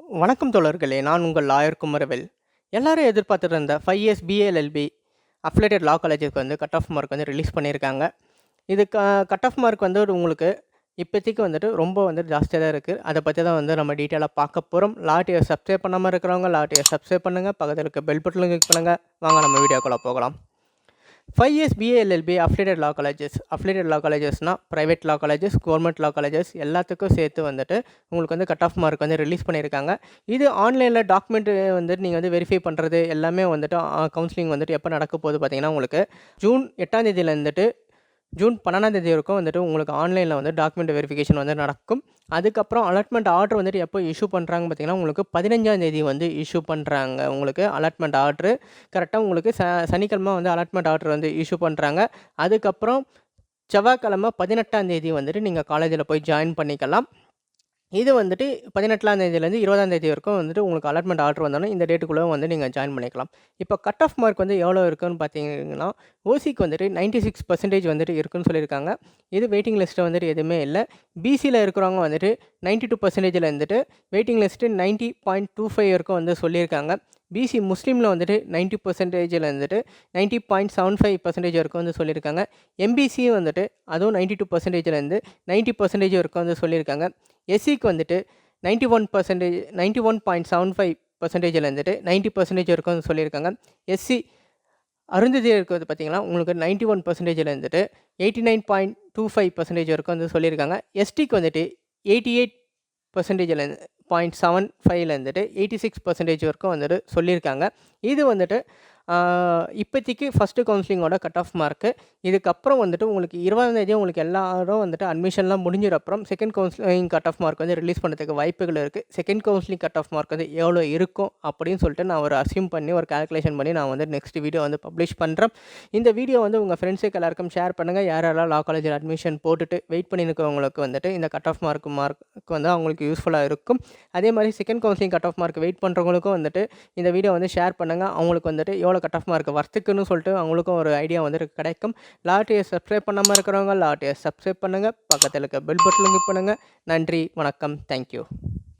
வணக்கம் தோழர்களே! நான் உங்கள் லாயர் குமரவேல். எல்லாரும் எதிர்பார்த்துட்டு இருந்த 5 இயர்ஸ் பிஏஎல்எல்பி அஃபிலியேட்டட் லா காலேஜுக்கு வந்து கட் ஆஃப் மார்க் வந்து ரிலீஸ் பண்ணியிருக்காங்க. இது கட் ஆஃப் மார்க் வந்து உங்களுக்கு இப்போதைக்கு வந்துட்டு ரொம்ப வந்து ஜாஸ்தியா தான் இருக்குது. அதை பற்றி தான் வந்து நம்ம டீட்டெயிலாக பார்க்க போகிறோம். லா டிவியை சப்ஸ்கிரைப் பண்ணாமல் இருக்கிறவங்க லா டிவியை சப்ஸ்கிரைப் பண்ணுங்கள். பக்கத்தில் இருக்க பெல் பட்டனில் கிளிக் பண்ணுங்கள். வாங்க நம்ம வீடியோக்குள்ளே போகலாம். 5 இயர்ஸ் பிஏஎல்எல்பி அஃபிலியேட்டட் லா காலேஜஸ்னால் private law colleges, government law colleges எல்லாத்துக்கும் சேர்த்து வந்துட்டு உங்களுக்கு வந்து கட் ஆஃப் மார்க் வந்து ரிலீஸ் பண்ணியிருக்காங்க. இது ஆன்லைனில் டாக்குமெண்ட் வந்துட்டு நீங்கள் வந்து வெரிஃபை பண்ணுறது எல்லாமே வந்துட்டு கவுன்சிலிங் வந்துட்டு எப்போ நடக்க போகுது பார்த்தீங்கன்னா, உங்களுக்கு ஜூன் 8ஆம் தேதியிலேருந்துட்டு ஜூன் 12ஆம் தேதி வரைக்கும் வந்துட்டு உங்களுக்கு ஆன்லைனில் வந்து டாக்குமெண்ட் வெரிஃபிகேஷன் வந்து நடக்கும். அதுக்கப்புறம் அலாட்மெண்ட் ஆர்டர் வந்துட்டு எப்போ இஷ்யூ பண்ணுறாங்க பார்த்தீங்கன்னா, உங்களுக்கு 15ஆம் தேதி வந்து இஷ்யூ பண்ணுறாங்க. உங்களுக்கு அலாட்மெண்ட் ஆர்டரு கரெக்டாக உங்களுக்கு சனிக்கிழமை வந்து அலாட்மெண்ட் ஆர்டர் வந்து இஷ்யூ பண்ணுறாங்க. அதுக்கப்புறம் செவ்வாய்க்கிழமை 18ஆம் தேதி வந்துட்டு நீங்கள் காலேஜில் போய் ஜாயின் பண்ணிக்கலாம். இது வந்துட்டு 18ஆம் தேதியிலேருந்து 20ஆம் தேதி வரைக்கும் வந்துட்டு உங்களுக்கு அலாட்மெண்ட் ஆர்டர் வந்தோன்னே இந்த டேட்டுக்குள்ளே வந்து நீங்கள் ஜாயின் பண்ணிக்கலாம். இப்போ கட் ஆஃப் மார்க் வந்து எவ்வளோ இருக்குன்னு பார்த்தீங்கன்னா, ஓசிக்கு வந்துட்டு 96% வந்துட்டு இருக்குன்னு சொல்லியிருக்காங்க. இது வெயிட்டிங் லிஸ்ட்டு வந்துட்டு எதுவுமே இல்லை. பிசியில் இருக்கிறவங்க வந்துட்டு 92%ல் இருந்துட்டு வெயிட்டிங் லிஸ்ட்டு 90.25 வரைக்கும் வந்து சொல்லியிருக்காங்க. பிசி முஸ்லீமில் வந்துட்டு 90%ல் இருந்துட்டு 90.75% வரைக்கும் வந்து சொல்லியிருக்காங்க. எம்பிசியும் வந்துட்டு அதுவும் 92%லேருந்து 90% வரைக்கும் வந்து சொல்லியிருக்காங்க. எஸ்சிக்கு வந்துட்டு 91.75% இருந்துட்டு 90% வரைக்கும் வந்து சொல்லியிருக்காங்க. எஸ்சி அருந்ததி இருக்கிறது பார்த்தீங்கன்னா, உங்களுக்கு 91% இருந்துட்டு 89.25% வரைக்கும் வந்து சொல்லியிருக்காங்க. எஸ்டிக்கு வந்துட்டு 88% 0.75 இருந்துட்டு 86% வரைக்கும் வந்துட்டு சொல்லியிருக்காங்க. இது வந்துட்டு இப்போதைக்கு ஃபஸ்ட்டு கவுன்சிலிங்கோட கட் ஆஃப் மார்க்கு. இதுக்கப்புறம் வந்துட்டு உங்களுக்கு 20ஆம் தேதி உங்களுக்கு எல்லாரும் வந்துட்டு அட்மிஷன்லாம் முடிஞ்சிட அப்புறம் second counselling cut off mark வந்து ரிலீஸ் பண்ணுறதுக்கு வாய்ப்புகள் இருக்குது. Second counselling cut off mark வந்து எவ்வளோ இருக்கும் அப்படின்னு சொல்லிட்டு நான் ஒரு அஸ்யூம் பண்ணி ஒரு கால்குலேஷன் பண்ணி நான் வந்து நெக்ஸ்ட் வீடியோ வந்து பப்ளிஷ் பண்ணுறேன். இந்த வீடியோ வந்து உங்கள் ஃப்ரெண்ட்ஸுக்கு எல்லாருக்கும் ஷேர் பண்ணுங்கள். யாரெல்லாம் லா காலேஜில் அட்மிஷன் போட்டுட்டு வெயிட் பண்ணியிருக்கவங்களுக்கு வந்துட்டு இந்த கட் ஆஃப் மார்க் வந்து அவங்களுக்கு யூஸ்ஃபுல்லாக இருக்கும். அதே மாதிரி second counselling cut off mark wait பண்ணுறவங்களுக்கும் வந்துட்டு இந்த வீடியோ வந்து ஷேர் பண்ணுங்கள். அவங்களுக்கு வந்துட்டு எவ்வளோ கட் ஆஃப் மார்க் வர்த்துக்குன்னு சொல்லிட்டு அவங்களுக்கும் ஒரு ஐடியா வந்துட்டு கிடைக்கும். லா டிவியை சப்ஸ்கிரைப் பண்ணாமல் இருக்கிறவங்க லா டிவியை சப்ஸ்கிரைப் பண்ணுங்கள். பக்கத்தில் இருக்க பெல் பட்டனில் கிளிக் பண்ணுங்கள். நன்றி, வணக்கம், தேங்க்யூ.